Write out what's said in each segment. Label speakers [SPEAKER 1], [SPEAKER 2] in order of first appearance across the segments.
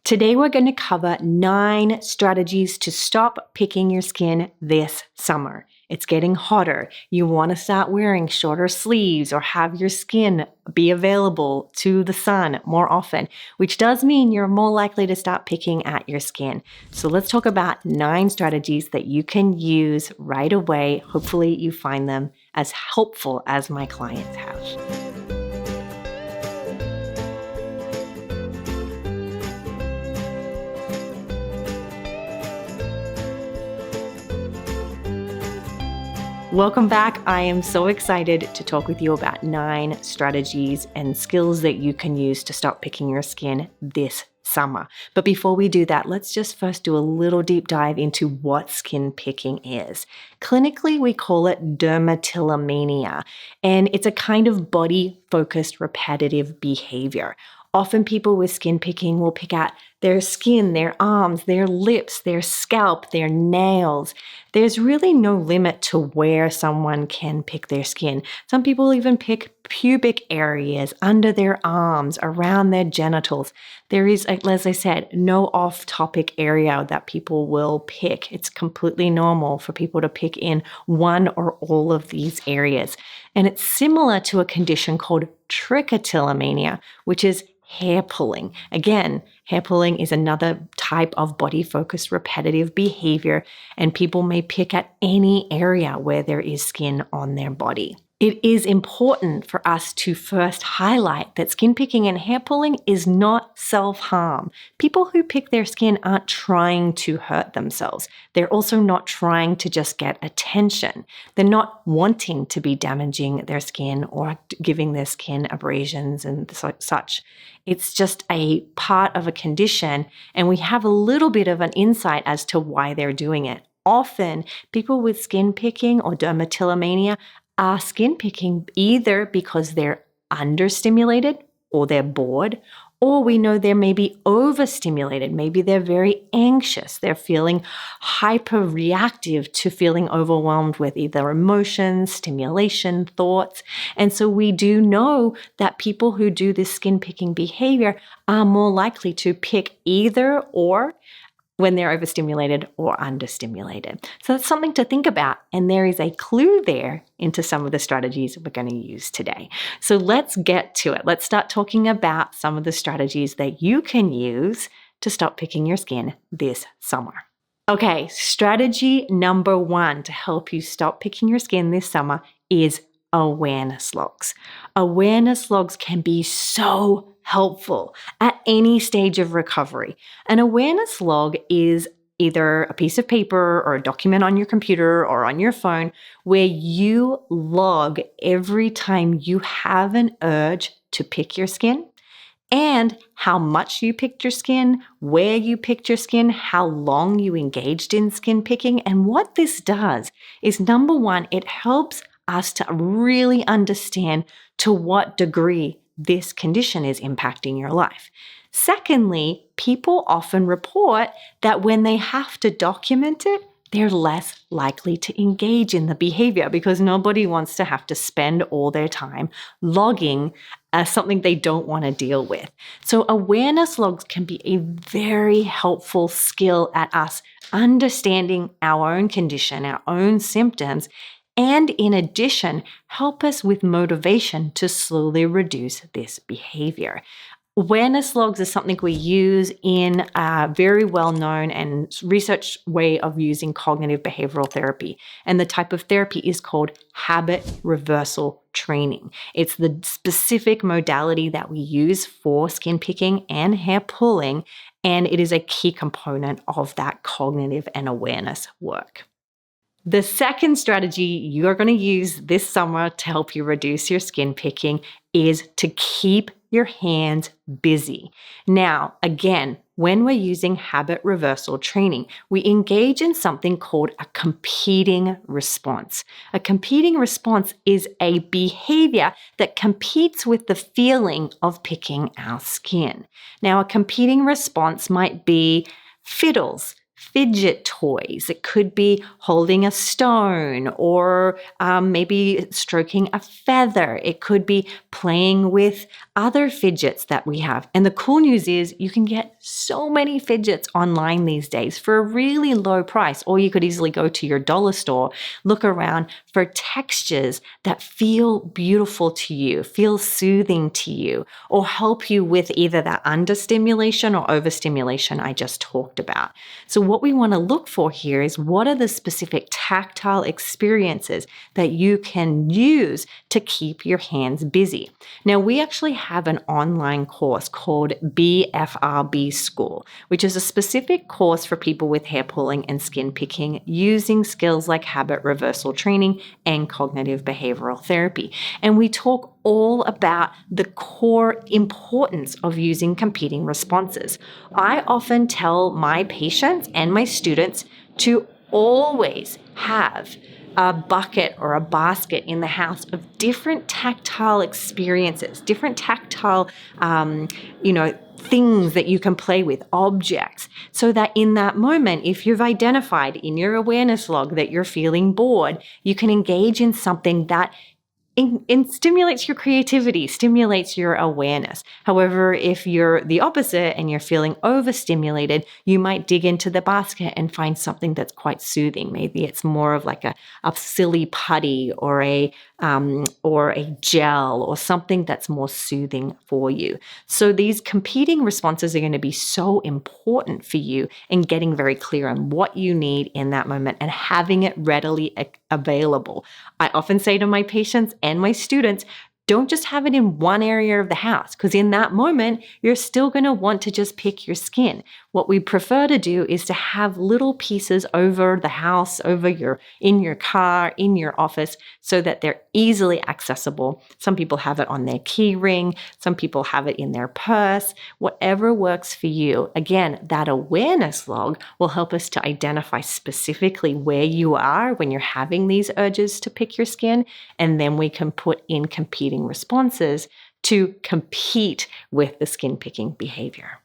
[SPEAKER 1] Today we're going to cover 9 strategies to stop picking your skin this summer. It's getting hotter. You want to start wearing shorter sleeves or have your skin be available to the sun more often, which does mean you're more likely to start picking at your skin. So let's talk about 9 strategies that you can use right away. Hopefully you find them as helpful as my clients have. Welcome back. I am so excited to talk with you about 9 strategies and skills that you can use to stop picking your skin this summer. But before we do that, let's just first do a little deep dive into what skin picking is. Clinically, we call it dermatillomania, and it's a kind of body-focused repetitive behavior. Often people with skin picking will pick at their skin, their arms, their lips, their scalp, their nails. There's really no limit to where someone can pick their skin. Some people even pick pubic areas, under their arms, around their genitals. There is, as I said, no off-topic area that people will pick. It's completely normal for people to pick in one or all of these areas. And it's similar to a condition called trichotillomania, which is hair pulling. Again, hair pulling is another type of body-focused repetitive behavior, and people may pick at any area where there is skin on their body. It is important for us to first highlight that skin picking and hair pulling is not self-harm. People who pick their skin aren't trying to hurt themselves. They're also not trying to just get attention. They're not wanting to be damaging their skin or giving their skin abrasions and such. It's just a part of a condition, and we have a little bit of an insight as to why they're doing it. Often, people with skin picking or dermatillomania are skin picking either because they're understimulated or they're bored, or we know they're maybe overstimulated. Maybe they're very anxious. They're feeling hyper-reactive to feeling overwhelmed with either emotions, stimulation, thoughts. And so we do know that people who do this skin picking behavior are more likely to pick either or when they're overstimulated or understimulated. So that's something to think about. And there is a clue there into some of the strategies we're going to use today. So let's get to it. Let's start talking about some of the strategies that you can use to stop picking your skin this summer. Okay, strategy number 1 to help you stop picking your skin this summer is awareness logs. Awareness logs can be so helpful at any stage of recovery. An awareness log is either a piece of paper or a document on your computer or on your phone where you log every time you have an urge to pick your skin and how much you picked your skin, where you picked your skin, how long you engaged in skin picking. And what this does is, number 1, it helps us to really understand to what degree this condition is impacting your life. Secondly, people often report that when they have to document it, they're less likely to engage in the behavior because nobody wants to have to spend all their time logging something they don't want to deal with. So awareness logs can be a very helpful skill at us understanding our own condition, our own symptoms, and in addition, help us with motivation to slowly reduce this behavior. Awareness logs is something we use in a very well-known and researched way of using cognitive behavioral therapy. And the type of therapy is called habit reversal training. It's the specific modality that we use for skin picking and hair pulling, and it is a key component of that cognitive and awareness work. The second strategy you're going to use this summer to help you reduce your skin picking is to keep your hands busy. Now, again, when we're using habit reversal training, we engage in something called a competing response. A competing response is a behavior that competes with the feeling of picking our skin. Now, a competing response might be fiddles. fidget toys. It could be holding a stone or maybe stroking a feather. It could be playing with other fidgets that we have. And the cool news is you can get so many fidgets online these days for a really low price. Or you could easily go to your dollar store, look around for textures that feel beautiful to you, feel soothing to you, or help you with either that understimulation or overstimulation I just talked about. So what we want to look for here is what are the specific tactile experiences that you can use to keep your hands busy. Now, we actually have an online course called BFRB School, which is a specific course for people with hair pulling and skin picking using skills like habit reversal training and cognitive behavioral therapy. And we talk all about the core importance of using competing responses. I often tell my patients and my students to always have a bucket or a basket in the house of different tactile experiences, different tactile, things that you can play with, objects, so that in that moment, if you've identified in your awareness log that you're feeling bored, you can engage in something that stimulates your creativity, stimulates your awareness. However, if you're the opposite and you're feeling overstimulated, you might dig into the basket and find something that's quite soothing. Maybe it's more of like a silly putty or a gel or something that's more soothing for you. So these competing responses are going to be so important for you in getting very clear on what you need in that moment and having it readily available. I often say to my patients and my students, don't just have it in one area of the house, because in that moment, you're still going to want to just pick your skin. What we prefer to do is to have little pieces over the house, in your car, in your office, so that they're easily accessible. Some people have it on their key ring. Some people have it in their purse. Whatever works for you. Again, that awareness log will help us to identify specifically where you are when you're having these urges to pick your skin, and then we can put in competing responses to compete with the skin picking behavior.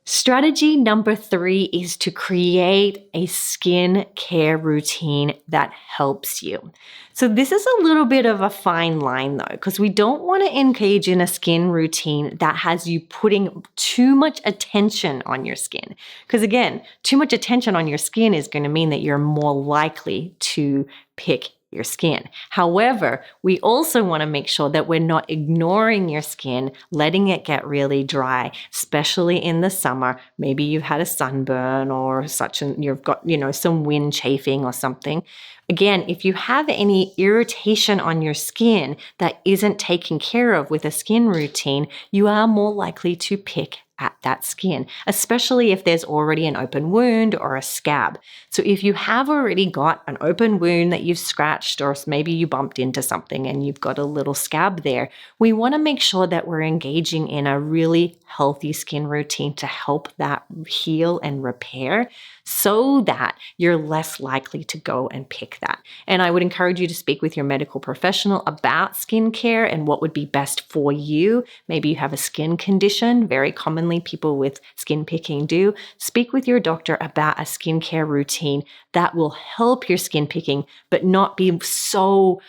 [SPEAKER 1] Strategy number 3 is to create a skin care routine that helps you. So this is a little bit of a fine line though, because we don't want to engage in a skin routine that has you putting too much attention on your skin. Because again, too much attention on your skin is going to mean that you're more likely to pick your skin. However, we also want to make sure that we're not ignoring your skin, letting it get really dry, especially in the summer. Maybe you've had a sunburn or such, and you've got, some wind chafing or something. Again, if you have any irritation on your skin that isn't taken care of with a skin routine, you are more likely to pick at that skin, especially if there's already an open wound or a scab. So if you have already got an open wound that you've scratched, or maybe you bumped into something and you've got a little scab there, we want to make sure that we're engaging in a really healthy skin routine to help that heal and repair, so that you're less likely to go and pick that. And I would encourage you to speak with your medical professional about skincare and what would be best for you. Maybe you have a skin condition. Very commonly people with skin picking do. Speak with your doctor about a skincare routine that will help your skin picking, but not be so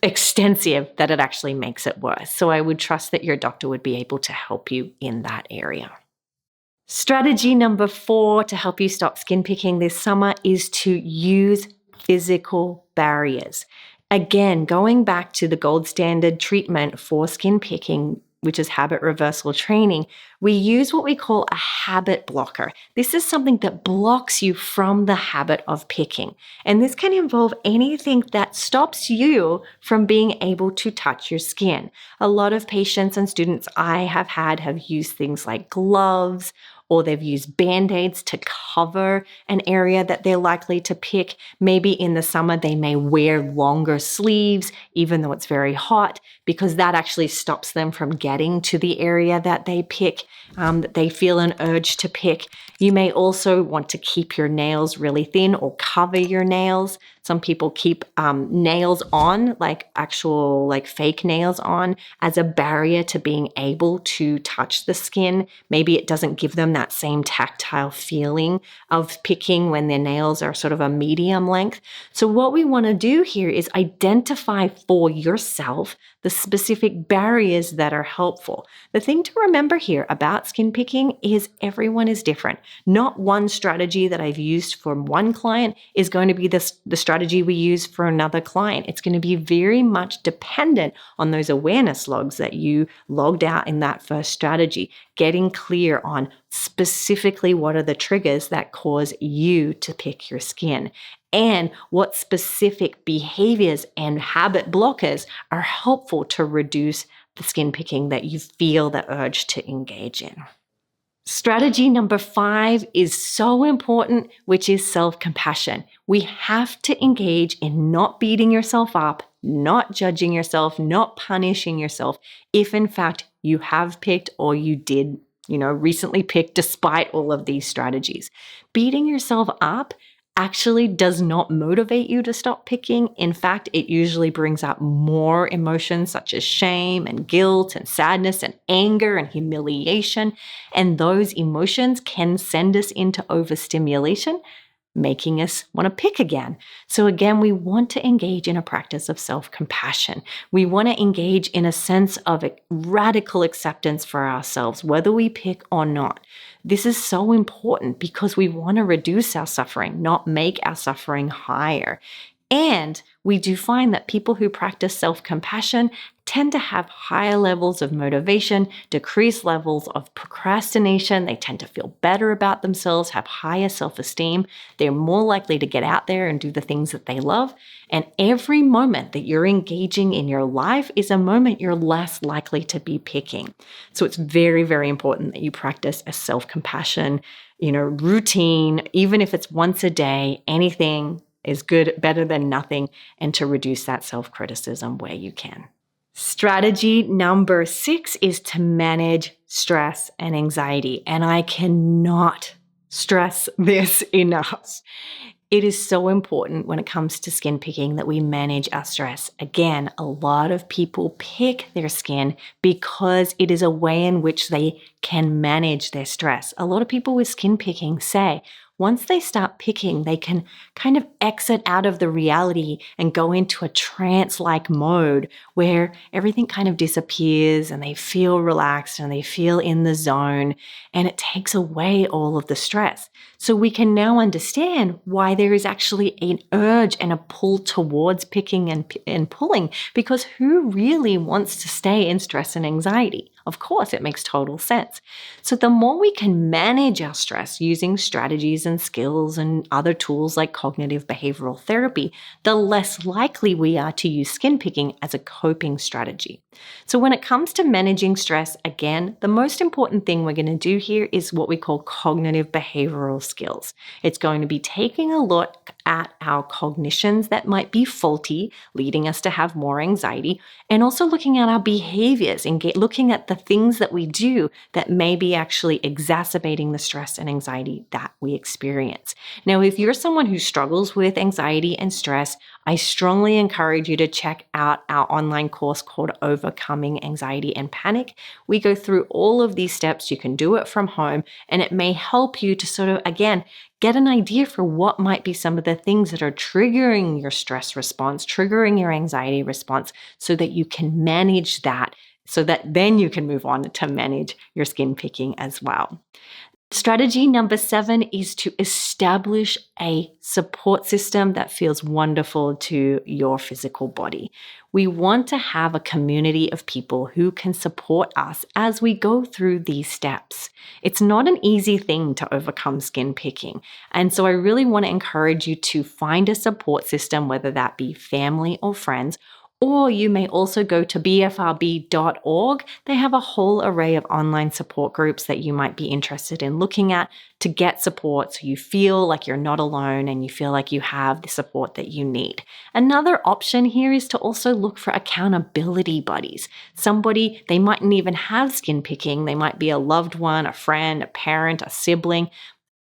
[SPEAKER 1] extensive that it actually makes it worse. So I would trust that your doctor would be able to help you in that area. Strategy number 4 to help you stop skin picking this summer is to use physical barriers. Again, going back to the gold standard treatment for skin picking, which is habit reversal training, we use what we call a habit blocker. This is something that blocks you from the habit of picking. And this can involve anything that stops you from being able to touch your skin. A lot of patients and students I have used things like gloves, or they've used Band-Aids to cover an area that they're likely to pick. Maybe in the summer, they may wear longer sleeves, even though it's very hot, because that actually stops them from getting to the area that they pick, that they feel an urge to pick. You may also want to keep your nails really thin or cover your nails. Some people keep nails on, like actual like fake nails on, as a barrier to being able to touch the skin. Maybe it doesn't give them that same tactile feeling of picking when their nails are sort of a medium length. So what we want to do here is identify for yourself the specific barriers that are helpful. The thing to remember here about skin picking is everyone is different. Not one strategy that I've used for one client is going to be the strategy we use for another client. It's going to be very much dependent on those awareness logs that you logged out in that first strategy, getting clear on specifically what are the triggers that cause you to pick your skin, and what specific behaviors and habit blockers are helpful to reduce the skin picking that you feel the urge to engage in. Strategy number 5 is so important, which is self-compassion. We have to engage in not beating yourself up, not judging yourself, not punishing yourself if in fact you have picked or you did, recently picked despite all of these strategies. Beating yourself up actually does not motivate you to stop picking. In fact, it usually brings up more emotions such as shame and guilt and sadness and anger and humiliation. And those emotions can send us into overstimulation, making us want to pick again. So again, we want to engage in a practice of self-compassion. We want to engage in a sense of radical acceptance for ourselves, whether we pick or not. This is so important because we want to reduce our suffering, not make our suffering higher. And we do find that people who practice self-compassion tend to have higher levels of motivation, decreased levels of procrastination. They tend to feel better about themselves, have higher self-esteem. They're more likely to get out there and do the things that they love. And every moment that you're engaging in your life is a moment you're less likely to be picking. So it's very, very important that you practice a self-compassion, routine, even if it's once a day. Anything is good, better than nothing, and to reduce that self-criticism where you can. Strategy number 6 is to manage stress and anxiety. And I cannot stress this enough. It is so important when it comes to skin picking that we manage our stress. Again, a lot of people pick their skin because it is a way in which they can manage their stress. A lot of people with skin picking say, once they start picking, they can kind of exit out of the reality and go into a trance-like mode where everything kind of disappears and they feel relaxed and they feel in the zone, and it takes away all of the stress. So we can now understand why there is actually an urge and a pull towards picking and pulling, because who really wants to stay in stress and anxiety? Of course, it makes total sense. So the more we can manage our stress using strategies and skills and other tools like cognitive behavioral therapy, the less likely we are to use skin picking as a coping strategy. So when it comes to managing stress, again, the most important thing we're going to do here is what we call cognitive behavioral skills. It's going to be taking a look at our cognitions that might be faulty, leading us to have more anxiety, and also looking at our behaviors and looking at the things that we do that may be actually exacerbating the stress and anxiety that we experience. Now, if you're someone who struggles with anxiety and stress, I strongly encourage you to check out our online course called Overcoming Anxiety and Panic. We go through all of these steps. You can do it from home, and it may help you to sort of, again, get an idea for what might be some of the things that are triggering your stress response, triggering your anxiety response, so that you can manage that, so that then you can move on to manage your skin picking as well. Strategy number 7 is to establish a support system that feels wonderful to your physical body. We want to have a community of people who can support us as we go through these steps. It's not an easy thing to overcome skin picking. And so I really want to encourage you to find a support system, whether that be family or friends. Or you may also go to BFRB.org. They have a whole array of online support groups that you might be interested in looking at to get support so you feel like you're not alone and you feel like you have the support that you need. Another option here is to also look for accountability buddies. Somebody, they mightn't even have skin picking. They might be a loved one, a friend, a parent, a sibling.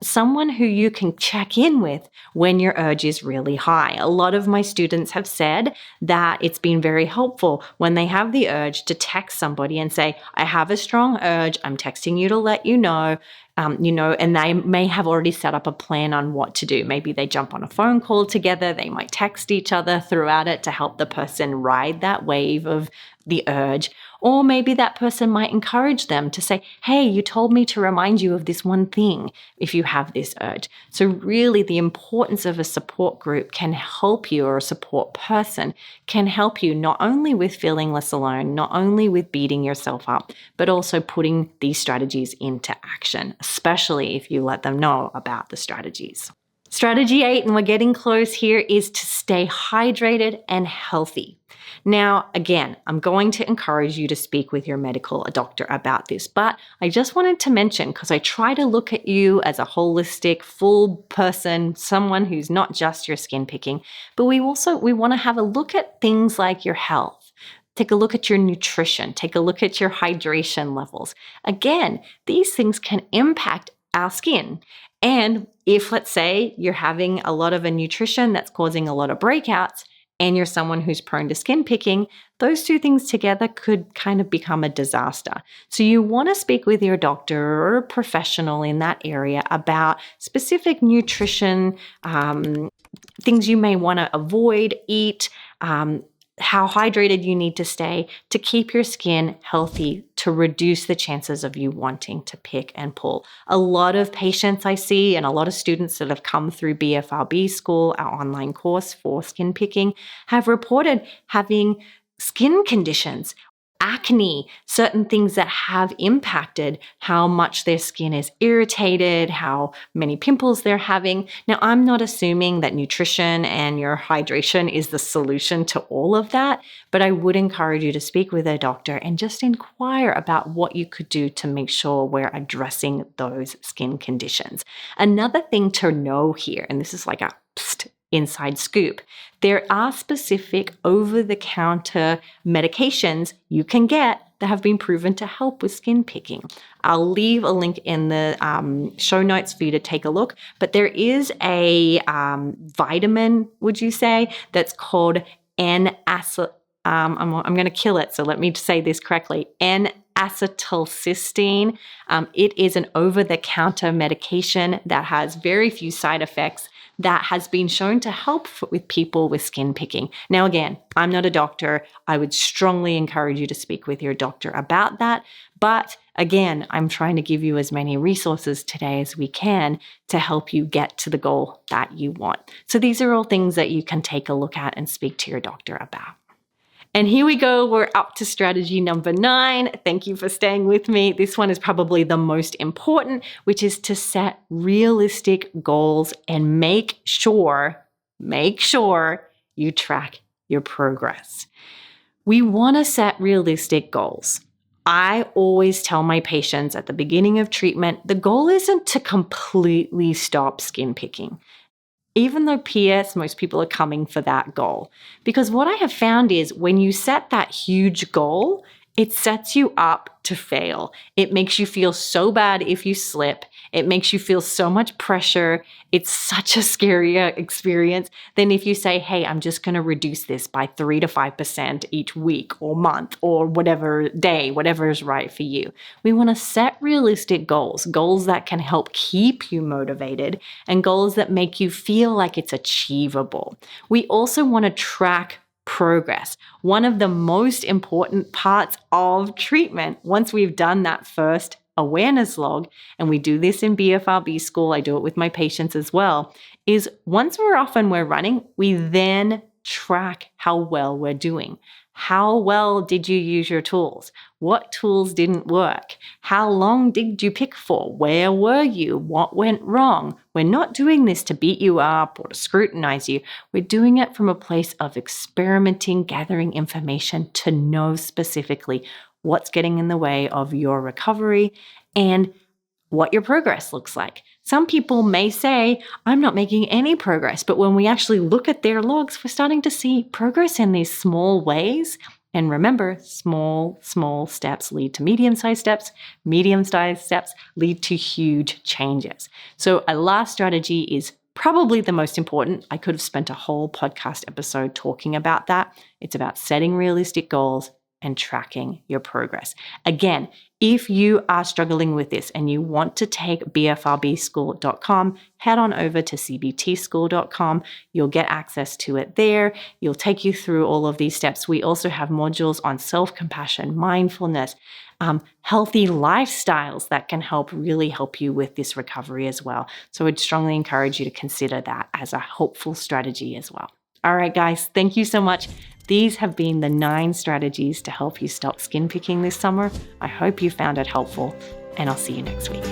[SPEAKER 1] someone who you can check in with when your urge is really high. A lot of my students have said that it's been very helpful when they have the urge to text somebody and say, I have a strong urge, I'm texting you to let you know. And they may have already set up a plan on what to do. Maybe they jump on a phone call together. They might text each other throughout it to help the person ride that wave of the urge. Or maybe that person might encourage them to say, hey, you told me to remind you of this one thing if you have this urge. So really the importance of a support group can help you, or a support person can help you not only with feeling less alone, not only with beating yourself up, but also putting these strategies into action, especially if you let them know about the strategies. Strategy 8, and we're getting close here, is to stay hydrated and healthy. Now, again, I'm going to encourage you to speak with your medical doctor about this, but I just wanted to mention, because I try to look at you as a holistic, full person, someone who's not just your skin picking, but we want to have a look at things like your health. Take a look at your nutrition. Take a look at your hydration levels. Again, these things can impact our skin. And if, let's say, you're having a lot of a nutrition that's causing a lot of breakouts, and you're someone who's prone to skin picking, those two things together could kind of become a disaster. So you want to speak with your doctor or a professional in that area about specific nutrition, things you may want to avoid, eat, how hydrated you need to stay to keep your skin healthy, to reduce the chances of you wanting to pick and pull. A lot of patients I see, and a lot of students that have come through BFRB School, our online course for skin picking, have reported having skin conditions, acne, certain things that have impacted how much their skin is irritated, how many pimples they're having. Now, I'm not assuming that nutrition and your hydration is the solution to all of that, but I would encourage you to speak with a doctor and just inquire about what you could do to make sure we're addressing those skin conditions. Another thing to know here, and this is like a inside scoop, there are specific over-the-counter medications you can get that have been proven to help with skin picking. I'll leave a link in the show notes for you to take a look, but there is a vitamin, would you say, that's called N-acetyl. I'm going to kill it, so let me say this correctly. N-acetylcysteine. It is an over-the-counter medication that has very few side effects, that has been shown to help with people with skin picking. Now, again, I'm not a doctor. I would strongly encourage you to speak with your doctor about that. But again, I'm trying to give you as many resources today as we can to help you get to the goal that you want. So these are all things that you can take a look at and speak to your doctor about. And here we go, we're up to strategy number 9. Thank you for staying with me. This one is probably the most important, which is to set realistic goals and make sure you track your progress. We want to set realistic goals. I always tell my patients at the beginning of treatment, the goal isn't to completely stop skin picking. Even though PS, most people are coming for that goal. Because what I have found is when you set that huge goal, it sets you up to fail. It makes you feel so bad if you slip. It makes you feel so much pressure. It's such a scarier experience than if you say, hey, I'm just going to reduce this by 3 to 5% each week or month or whatever day, whatever is right for you. We want to set realistic goals, goals that can help keep you motivated and goals that make you feel like it's achievable. We also want to track progress. One of the most important parts of treatment, once we've done that first awareness log, and we do this in BFRB School, I do it with my patients as well, is once we're off and we're running, we then track how well we're doing. How well did you use your tools? What tools didn't work? How long did you pick for? Where were you? What went wrong? We're not doing this to beat you up or to scrutinize you. We're doing it from a place of experimenting, gathering information to know specifically what's getting in the way of your recovery and what your progress looks like. Some people may say, I'm not making any progress, but when we actually look at their logs, we're starting to see progress in these small ways. And remember, small steps lead to medium-sized steps. Medium-sized steps lead to huge changes. So a last strategy is probably the most important. I could have spent a whole podcast episode talking about that. It's about setting realistic goals and tracking your progress. Again, if you are struggling with this and you want to take BFRBschool.com, head on over to cbtschool.com. You'll get access to it there. You'll take you through all of these steps. We also have modules on self-compassion, mindfulness, healthy lifestyles that can really help you with this recovery as well. So I'd strongly encourage you to consider that as a helpful strategy as well. All right, guys, thank you so much. These have been the 9 strategies to help you stop skin picking this summer. I hope you found it helpful, and I'll see you next week.